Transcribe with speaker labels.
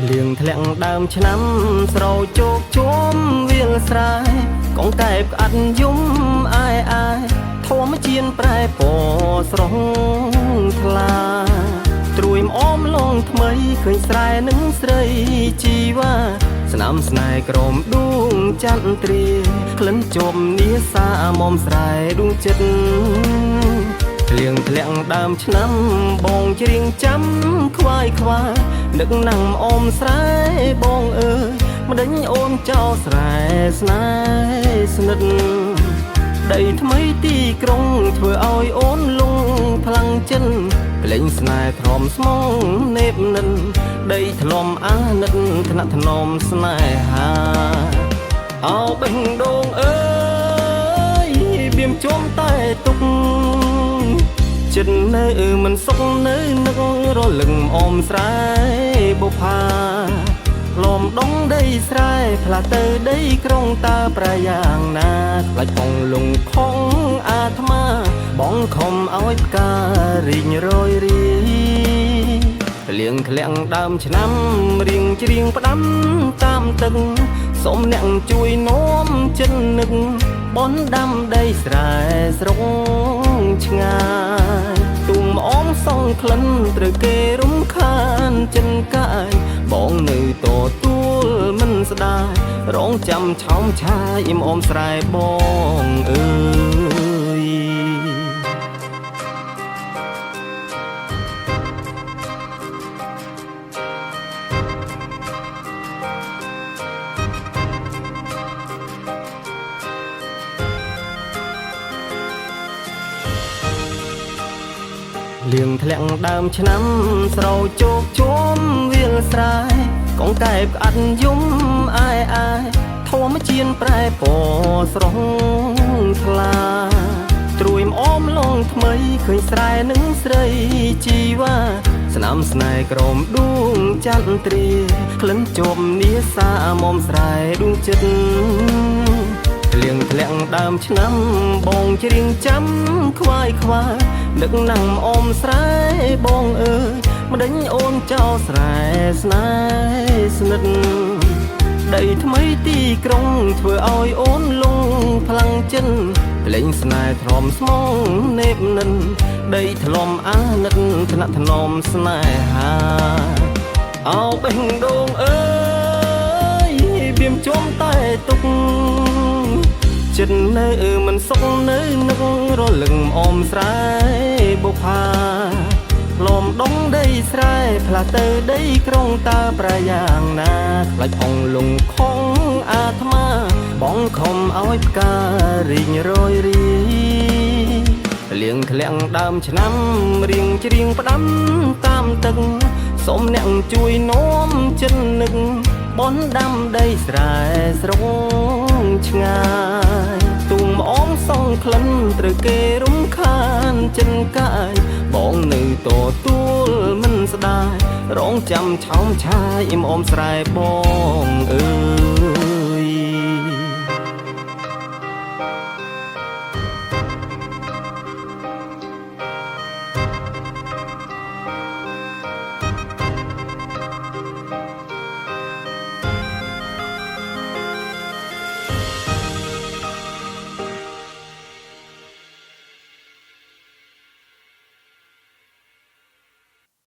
Speaker 1: លៀងធ្លាក់ដើមឆ្នាំស្រោចជោគជុំវាលស្រែកងកែបក្អាត់យំអាយអាយធម្មជាតិប្រែពណ៌ស្រស់ថ្លាត្រួយម្អមលងថ្មីឃើញស្រែនឹងស្រីជីវ៉ាស្នាមស្នេហ៍ក្រមដួងចន្ទ្រាក្លិនជប់នាសាមុំស្រែដួងចិត្តលៀងធ្លាក់ដើមឆ្នាំបងច្រៀងចាំខ្វាយខ្វានឹកណាំអមស្រែបងអើយម្ដេចអូនចោលស្រែស្នេហ៍ស្និទ្ធដីថ្មីទីក្រុងធ្វើឲ្យអូនលងផ្លាំងចិនភ្លេងស្នេហ៍ទ្រាំស្មងនេបនិនដីធ្លំអាណិតថ្នាក់ថ្នមស្នេហាអោបេះដូងអើយបៀមជុំតែទុកចិត្តនៅមិនសុខនៅនឹករលឹងអមស្រែបុផាលំដងដីស្រែផ្លាស់ទៅដីក្រុងតើប្រយ៉ាងណាខ្លាច់ផងលងខំអាត្មាបងខំឲ្យផ្ការីងរយរីលៀងធ្លាក់ដើមឆ្នាំរៀងច្រៀងផ្ដាំតាមទឹកសូមអ្នកជួយនាំចិននឹកបនដាំដីស្រែស្រុកឆ្ងាយទុំអមសងក្លិនត្រូវគេរំខានចិនកាយបងនៅតទួលមិនស្ដាយរងចាំឆោមឆាយអ៊ីមអមស្រែបងអើយលៀងធ្លាក់ដើមឆ្នាំស្រោចជោគជុំវាលស្រែកងកែបក្អាត់យំអាយអាយធម្មជាតិប្រែពណ៌ស្រស់ថ្លាត្រួយម្អមលងថ្មីឃើញស្រែនឹងស្រីជីវ៉ាស្នាមស្នេហ៍ក្រមដួងចន្ទ្រាក្លិនជប់នាសាមុំស្រែដួងចិត្តលៀងធ្លាក់ដើមឆ្នាំបងច្រៀងចាំខ្វាយខ្វានឹកណាំអមស្រែបងអើយម្ដេចអូនចោលស្រែស្នេហ៍ស្និទ្ធដីថ្មីទីក្រុងធ្វើឲ្យអូនលងផ្លាំងចិនភ្លេងស្នេហ៍ទ្រាំស្មងនេបនិនដីធ្លំអាណិតថ្នាក់ថ្នមស្នេហាអោបេះដូងអើយបៀមជុំតែទុកចិត្តនៅមិនសុខនៅនឹករលឹងអមស្រែបុផាលំដងដីស្រែផ្លាស់ទៅដីក្រុងតើប្រយ៉ាងណាខ្លាច់ផងលងខំអាត្មាបងខំឲ្យផ្ការីងរយរីលៀងធ្លាក់ដើមឆ្នាំរៀងច្រៀងផ្ដាំតាមទឹកសូមអ្នកជួយនាំចិននឹកបនដាំដីស្រែស្រុកឆ្ងាយទុំអមសងក្លិនត្រូវគេរំខានចិនកាយបងនៅតទួលមិនស្ដាយរងចាំឆោមឆាយអ៊ីមអមស្រែបងអើយ